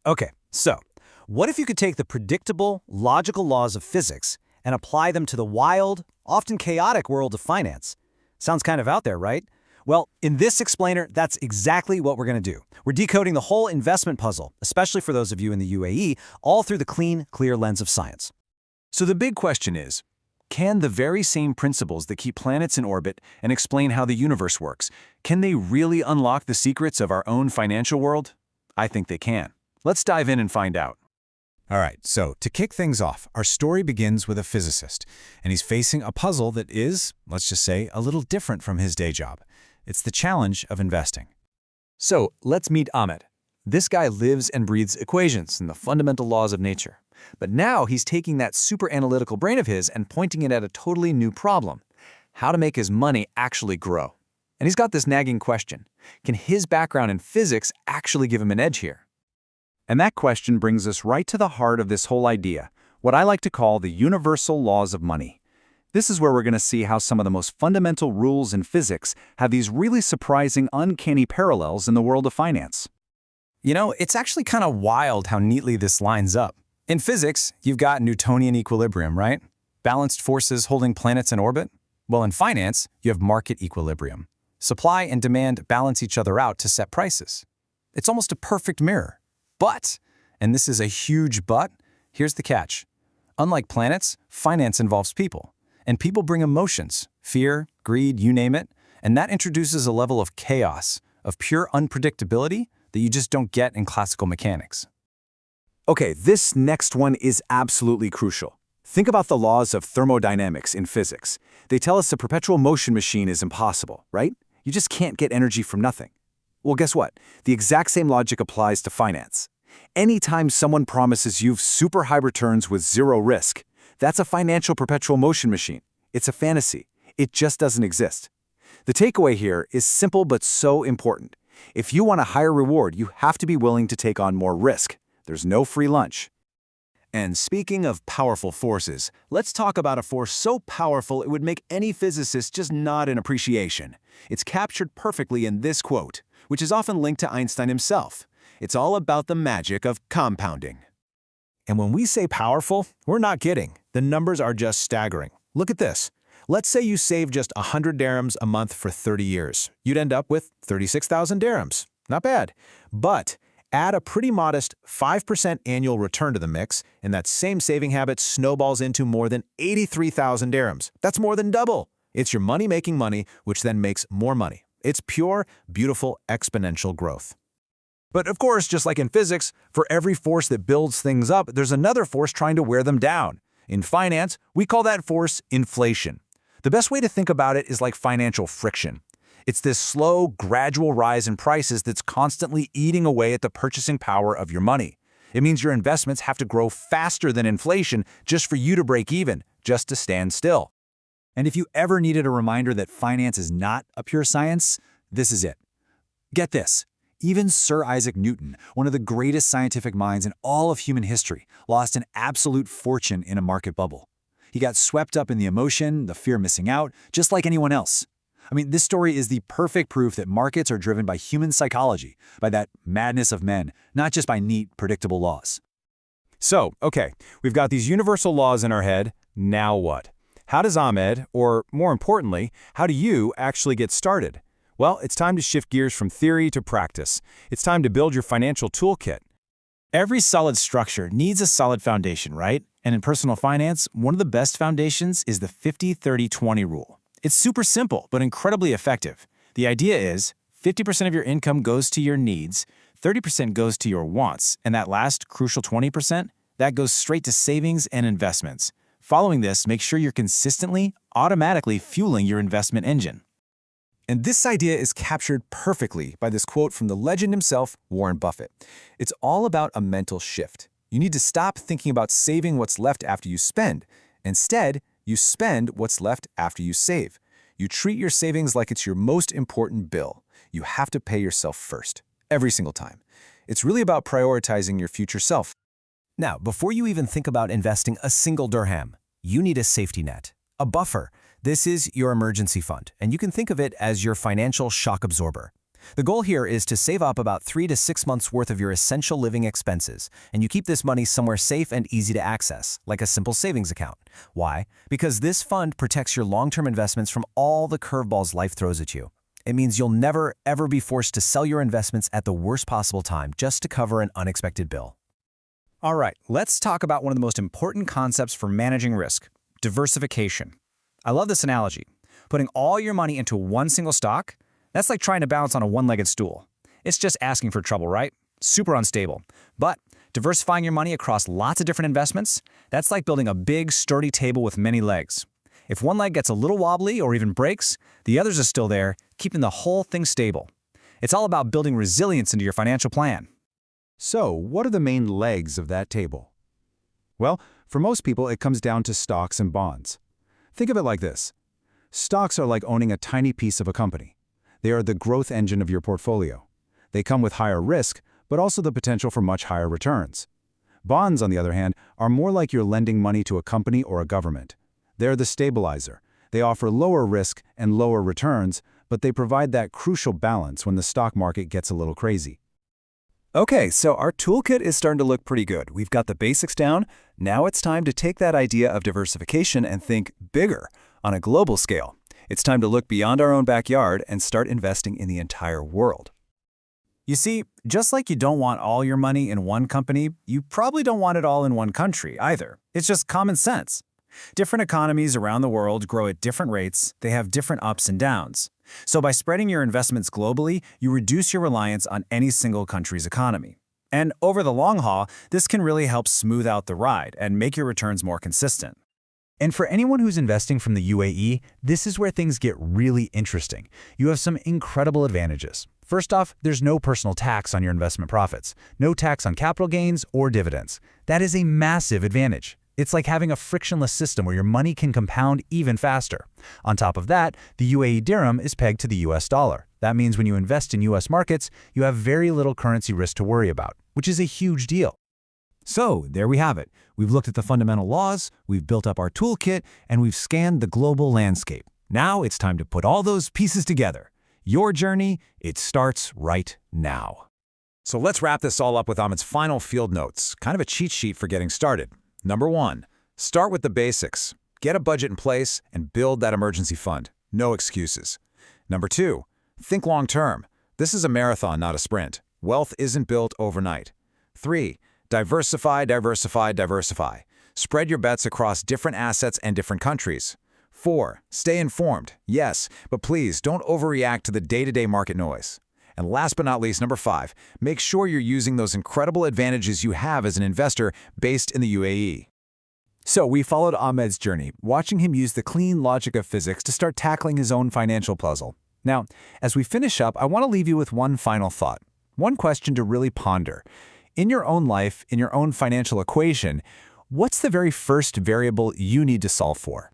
Okay, so what if you could take the predictable, logical laws of physics and apply them to the wild, often chaotic world of finance? Sounds kind of out there, right? Well, in this explainer, that's exactly what we're going to do. We're decoding the whole investment puzzle, especially for those of you in the UAE, all through the clean, clear lens of science. So the big question is, can the very same principles that keep planets in orbit and explain how the universe works, can they really unlock the secrets of our own financial world? I think they can. Let's dive in and find out. All right, so to kick things off, our story begins with a physicist, and he's facing a puzzle that is, let's just say, a little different from his day job. It's the challenge of investing. So let's meet Ahmed. This guy lives and breathes equations and the fundamental laws of nature. But now he's taking that super analytical brain of his and pointing it at a totally new problem: how to make his money actually grow. And he's got this nagging question: can his background in physics actually give him an edge here? And that question brings us right to the heart of this whole idea, what I like to call the universal laws of money. This is where we're going to see how some of the most fundamental rules in physics have these really surprising, uncanny parallels in the world of finance. You know, it's actually kind of wild how neatly this lines up. In physics, you've got Newtonian equilibrium, right? Balanced forces holding planets in orbit. Well, in finance, you have market equilibrium. Supply and demand balance each other out to set prices. It's almost a perfect mirror. But, and this is a huge but, here's the catch. Unlike planets, finance involves people. And people bring emotions, fear, greed, you name it, and that introduces a level of chaos, of pure unpredictability that you just don't get in classical mechanics. Okay, this next one is absolutely crucial. Think about the laws of thermodynamics in physics. They tell us a perpetual motion machine is impossible, right? You just can't get energy from nothing. Well, guess what? The exact same logic applies to finance. Anytime someone promises you super high returns with zero risk, that's a financial perpetual motion machine. It's a fantasy. It just doesn't exist. The takeaway here is simple but so important. If you want a higher reward, you have to be willing to take on more risk. There's no free lunch. And speaking of powerful forces, let's talk about a force so powerful it would make any physicist just nod in appreciation. It's captured perfectly in this quote, which is often linked to Einstein himself. It's all about the magic of compounding. And when we say powerful, we're not kidding. The numbers are just staggering. Look at this. Let's say you save just 100 dirhams a month for 30 years. You'd end up with 36,000 dirhams. Not bad. But add a pretty modest 5% annual return to the mix, and that same saving habit snowballs into more than 83,000 dirhams. That's more than double. It's your money making money, which then makes more money. It's pure, beautiful, exponential growth. But of course, just like in physics, for every force that builds things up, there's another force trying to wear them down. In finance, we call that force inflation. The best way to think about it is like financial friction. It's this slow, gradual rise in prices that's constantly eating away at the purchasing power of your money. It means your investments have to grow faster than inflation just for you to break even, just to stand still. And if you ever needed a reminder that finance is not a pure science, this is it. Get this. Even Sir Isaac Newton, one of the greatest scientific minds in all of human history, lost an absolute fortune in a market bubble. He got swept up in the emotion, the fear of missing out, just like anyone else. I mean, this story is the perfect proof that markets are driven by human psychology, by that madness of men, not just by neat, predictable laws. So, okay, we've got these universal laws in our head. Now what? How does Ahmed, or more importantly, how do you actually get started? Well, it's time to shift gears from theory to practice. It's time to build your financial toolkit. Every solid structure needs a solid foundation, right? And in personal finance, one of the best foundations is the 50-30-20 rule. It's super simple, but incredibly effective. The idea is 50% of your income goes to your needs, 30% goes to your wants, and that last crucial 20%, that goes straight to savings and investments. Following this, make sure you're consistently, automatically fueling your investment engine. And this idea is captured perfectly by this quote from the legend himself, Warren Buffett. It's all about a mental shift. You need to stop thinking about saving what's left after you spend. Instead, you spend what's left after you save. You treat your savings like it's your most important bill. You have to pay yourself first, every single time. It's really about prioritizing your future self. Now, before you even think about investing a single dirham, you need a safety net, a buffer. This is your emergency fund, and you can think of it as your financial shock absorber. The goal here is to save up about 3 to 6 months worth of your essential living expenses, and you keep this money somewhere safe and easy to access, like a simple savings account. Why? Because this fund protects your long-term investments from all the curveballs life throws at you. It means you'll never, ever be forced to sell your investments at the worst possible time just to cover an unexpected bill. All right, let's talk about one of the most important concepts for managing risk: diversification. I love this analogy. Putting all your money into one single stock, that's like trying to balance on a one-legged stool. It's just asking for trouble, right? Super unstable. But diversifying your money across lots of different investments, that's like building a big, sturdy table with many legs. If one leg gets a little wobbly or even breaks, the others are still there, keeping the whole thing stable. It's all about building resilience into your financial plan. So, what are the main legs of that table? Well, for most people, it comes down to stocks and bonds. Think of it like this. Stocks are like owning a tiny piece of a company. They are the growth engine of your portfolio. They come with higher risk, but also the potential for much higher returns. Bonds, on the other hand, are more like you're lending money to a company or a government. They're the stabilizer. They offer lower risk and lower returns, but they provide that crucial balance when the stock market gets a little crazy. Okay, so our toolkit is starting to look pretty good. We've got the basics down. Now it's time to take that idea of diversification and think bigger, on a global scale. It's time to look beyond our own backyard and start investing in the entire world. You see, just like you don't want all your money in one company, you probably don't want it all in one country either. It's just common sense. Different economies around the world grow at different rates. They have different ups and downs. So by spreading your investments globally, you reduce your reliance on any single country's economy. And over the long haul, this can really help smooth out the ride and make your returns more consistent. And for anyone who's investing from the UAE, this is where things get really interesting. You have some incredible advantages. First off, there's no personal tax on your investment profits, no tax on capital gains or dividends. That is a massive advantage. It's like having a frictionless system where your money can compound even faster. On top of that, the UAE dirham is pegged to the US dollar. That means when you invest in US markets, you have very little currency risk to worry about, which is a huge deal. So, there we have it. We've looked at the fundamental laws, we've built up our toolkit, and we've scanned the global landscape. Now it's time to put all those pieces together. Your journey, it starts right now. So let's wrap this all up with Ahmed's final field notes, kind of a cheat sheet for getting started. Number 1, start with the basics. Get a budget in place and build that emergency fund. No excuses. Number 2, think long term. This is a marathon, not a sprint. Wealth isn't built overnight. 3, diversify, diversify, diversify. Spread your bets across different assets and different countries. 4, stay informed. Yes, but please don't overreact to the day-to-day market noise. And last but not least, number 5, make sure you're using those incredible advantages you have as an investor based in the UAE. So we followed Ahmed's journey, watching him use the clean logic of physics to start tackling his own financial puzzle. Now, as we finish up, I want to leave you with one final thought, one question to really ponder. In your own life, in your own financial equation, what's the very first variable you need to solve for?